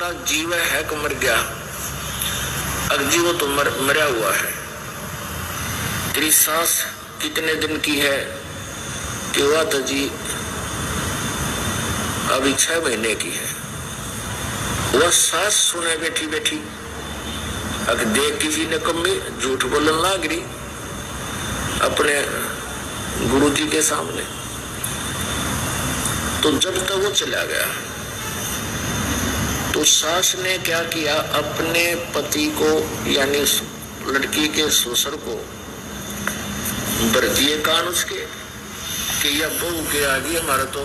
ससुरा जीव है कि मर गया? अगजी वो तो मरा हुआ है। तेरी सास कितने दिन की है? कि हुआ तो जी अभी 6 महीने की है। वह सास सुने बैठी बैठी, अगर देख किसी ने कमी झूठ बोलने लग रही अपने गुरुजी के सामने। तो जब तक वो चला गया तो सास ने क्या किया, अपने पति को यानी लड़की के ससुर को भर दिए कान उसके कि यह बहू के आगे हमारा तो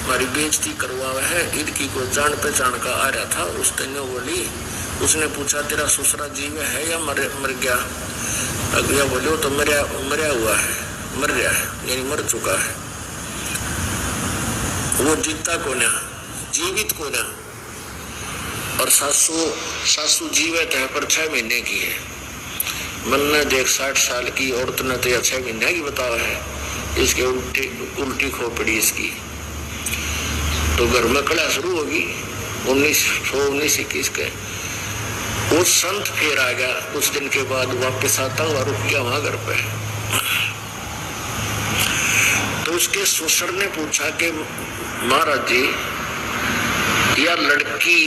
हमारी बेइज्जती करवा है। इनकी को जान पहचान का आ रहा था। उस दिन बोली, उसने पूछा तेरा ससुरा जीव है या मर गया? अगला बोले तो मरा हुआ है, मर गया है यानी मर चुका है। वो जीता को ना, जीवित को ना। और सासू जीवित है पर 6 महीने की है। मन ने देख 60 साल की औरत ने तो या 6 महीने की बतावा है। इसके उल्टी खोपड़ी इसकी। तो घर में कड़ा शुरू होगी 1921 के। वो संत फिर आ गया कुछ दिन के बाद, वापस आता हुआ रुक गया वहां घर पे। तो उसके ससुर ने पूछा कि महाराज जी यह लड़की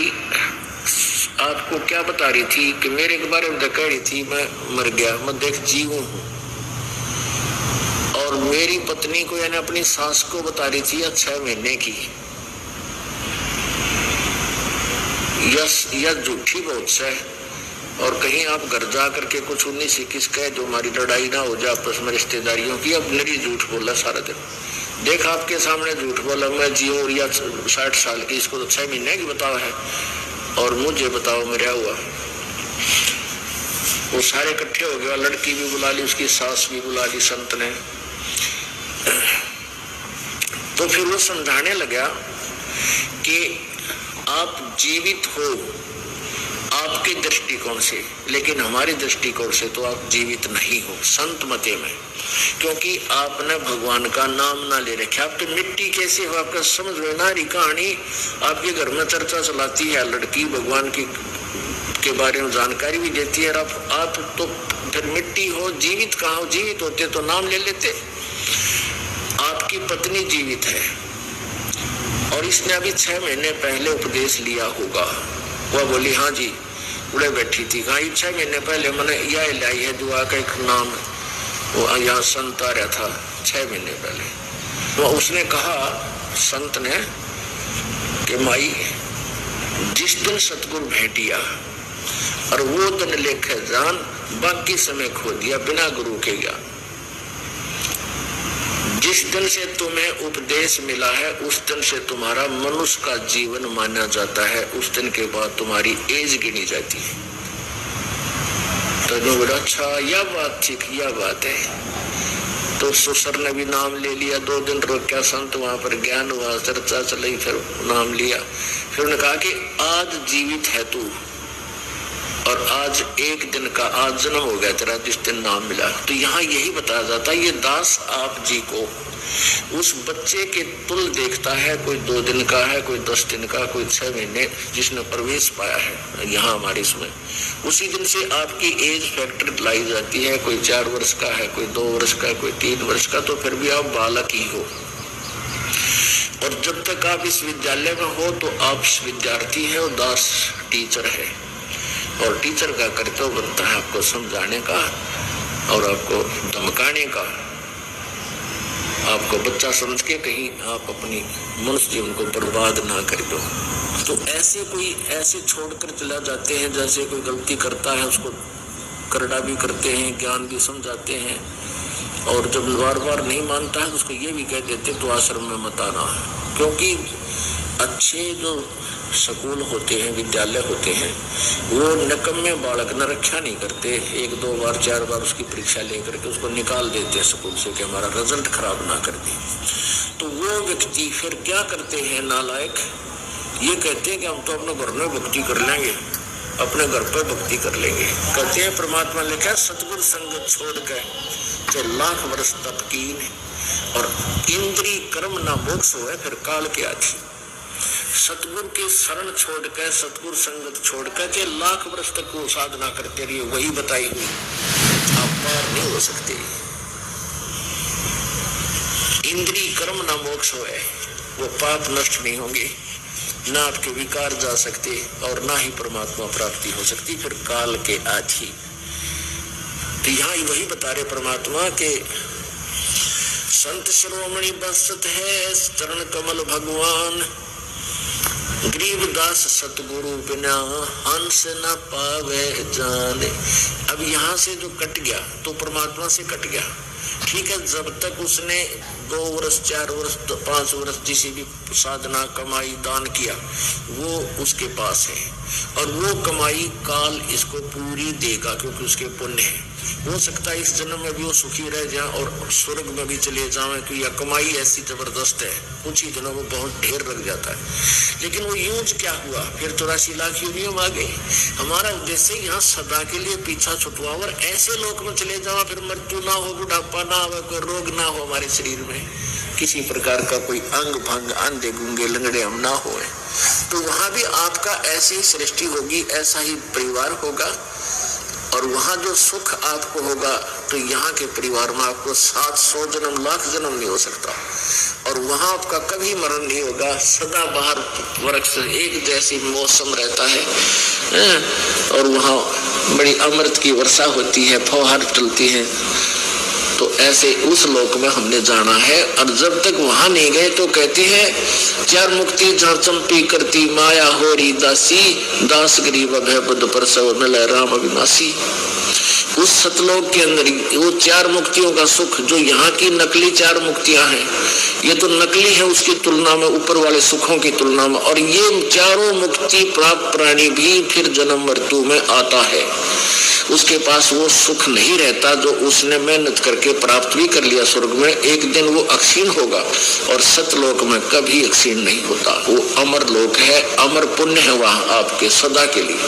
आपको क्या बता रही थी कि मेरे के बारे में कह रही थी मैं मर गया, मैं देख जीव हूं। और मेरी पत्नी को यानी अपनी सास को बता रही थी 6 महीने की। यह झूठी बहुत से। और कहीं आप घर जा करके कुछ 19-21 कह जो हमारी लड़ाई ना हो जाए आपस में रिश्तेदारियों की। अब मेरी झूठ बोला सारा दिन, देख आपके सामने झूठ बोला मैं जीव या 60 साल की, इसको तो 6 महीने की बताओ है और मुझे बताओ मेरा हुआ। वो सारे इकट्ठे हो गए, लड़की भी बुला ली, उसकी सास भी बुला ली संत ने। तो फिर वो समझाने लगा कि आप जीवित हो आपके दृष्टिकोण से, लेकिन हमारे दृष्टिकोण से तो आप जीवित नहीं हो संत मते में, क्योंकि आपने भगवान का नाम ना ले रखा। आप तो मिट्टी कैसे हो आपका समझ लो। नारी कहानी आपके घर में चर्चा चलाती है, लड़की भगवान की के बारे में जानकारी भी देती है। आप तो फिर मिट्टी हो, जीवित कहाँ हो? जीवित होते तो नाम ले लेते। आपकी पत्नी जीवित है और इसने अभी 6 महीने पहले उपदेश लिया होगा। वह बोली हाँ जी, उड़े बैठी थी। कहा 6 महीने पहले मैंने यह लाई है दुआ का एक नाम, वो यहाँ संत आ रहा था 6 महीने पहले। तो उसने कहा संत ने कि माई जिस दिन सतगुरु भेटिया और वो दिन लेखे जान, बाकी समय खो दिया बिना गुरु के ज्ञान। जिस दिन से तुम्हें उपदेश मिला है उस दिन से तुम्हारा मनुष्य का जीवन माना जाता है, उस दिन के बाद तुम्हारी एज गिनी जाती है। तो बोला अच्छा यह बात ठीक, यह बात है। तो ससुर ने भी नाम ले लिया। 2 दिन रोक्या संत, वहां पर ज्ञान हुआ, चर्चा चली, फिर नाम लिया। फिर उन्होंने कहा कि आज जीवित है तू और आज एक दिन का आज जन्म हो गया तेरा जिस दिन नाम मिला। तो यहाँ यही बताया जाता है ये दास आप जी को उस बच्चे के तुल देखता है। कोई 2 दिन का है, कोई 10 दिन का, कोई 6 महीने जिसने प्रवेश पाया है यहाँ हमारे इसमें, उसी दिन से आपकी एज फैक्टर लाई जाती है। कोई 4 वर्ष का है, कोई 2 वर्ष का है, कोई 3 वर्ष का, तो फिर भी आप बालक ही हो। और जब तक आप इस विद्यालय में हो तो आप विद्यार्थी है और दास टीचर है। और टीचर का कर्तव्य बनता है आपको समझाने का और आपको धमकाने का। आपको बच्चा समझ के कहीं आप अपनी मनुष्य जीवन को बर्बाद ना कर दो। तो ऐसे छोड़कर चला जाते हैं जैसे कोई गलती करता है उसको करड़ा भी करते हैं, ज्ञान भी समझाते हैं। और जब बार बार नहीं मानता है तो उसको ये भी कह देते तो आश्रम में मत आना। क्योंकि अच्छे जो स्कूल होते हैं, विद्यालय होते हैं, वो निकम्मे बालक न रक्षा नहीं करते। 1, 2 बार 4 बार उसकी परीक्षा लेकर के उसको निकाल देते हैं स्कूल से कि हमारा रिजल्ट खराब ना कर दे। तो वो व्यक्ति फिर क्या करते हैं नालायक, ये कहते हैं कि हम तो अपने घर में भक्ति कर लेंगे, अपने घर पर भक्ति कर लेंगे। कहते हैं परमात्मा ने लिखा सतगुरु संगत छोड़ के चाहे लाख वर्ष तप कीन और इंद्री कर्म ना मोक्ष हो फिर काल के आधी। सतगुरु की शरण छोड़कर, सतगुरु संगत छोड़कर के लाख वर्ष तक वो साधना करते रहिए, वही बताई हुई, आप पार नहीं हो सकते। इंद्रिय कर्म ना मोक्ष होए, वो पाप नष्ट नहीं होंगे, ना आपके विकार जा सकते और ना ही परमात्मा प्राप्ति हो सकती फिर काल के आज ही। तो यहाँ वही बता रहे परमात्मा के संत शिरोमणि बसत है चरण कमल भगवान, गरीबदास सतगुरु बिना हंस न पावे जाने। अब यहाँ से जो कट गया तो परमात्मा से कट गया, ठीक है। जब तक उसने 2 वर्ष 4 वर्ष 5 वर्ष जिसे भी साधना कमाई दान किया वो उसके पास है, और वो कमाई काल इसको पूरी देगा क्योंकि उसके पुण्य है। हो सकता है इस जन्म में भी वो सुखी रह जाए और स्वर्ग में भी चले जाए, क्योंकि यह कमाई ऐसी जबरदस्त है, कुछ ही दिनों में बहुत ढेर लग जाता है। लेकिन वो यूज क्या हुआ, फिर 84 लाख योनियों आ गई। हमारा उद्देश्य यहाँ सदा के लिए पीछा छुटवा और ऐसे लोक में चले जाओ, फिर मृत्यु ना हो, बुढ़ापा ना हो, कोई रोग ना हो हमारे शरीर में, किसी प्रकार का कोई अंग भंग, अंधे गुंगे लंगड़े हम ना हो। तो वहां भी आपका ऐसी सृष्टि होगी, ऐसा ही परिवार होगा, और वहां जो सुख आपको होगा तो यहाँ के परिवार में आपको 700 जन्म लाख जन्म नहीं हो सकता, और वहां आपका कभी मरण नहीं होगा। सदा बाहर वृक्ष एक जैसी मौसम रहता है, और वहां बड़ी अमृत की वर्षा होती है, फौहार चलती है। तो ऐसे उस लोक में हमने जाना है, और जब तक वहां नहीं गए तो कहते हैं 4 मुक्ति जहाँ चंपी करती माया होरी दासी, दास गरीब भय बुद्ध प्रसव मिले राम अविनाशी। उस सतलोक के अंदर वो 4 मुक्तियों का सुख, जो यहाँ की नकली 4 मुक्तियां हैं, ये तो नकली है उसकी तुलना में, ऊपर वाले सुखों की तुलना में। और ये चारों मुक्ति प्राप्त प्राणी भी फिर जन्म मृत्यु में आता है, उसके पास वो सुख नहीं रहता जो उसने मेहनत करके प्राप्त भी कर लिया स्वर्ग में। एक दिन वो अक्षीण होगा, और सतलोक में कभी अक्षीण नहीं होता, वो अमर लोक है, अमर पुण्य है वहां आपके सदा के लिए।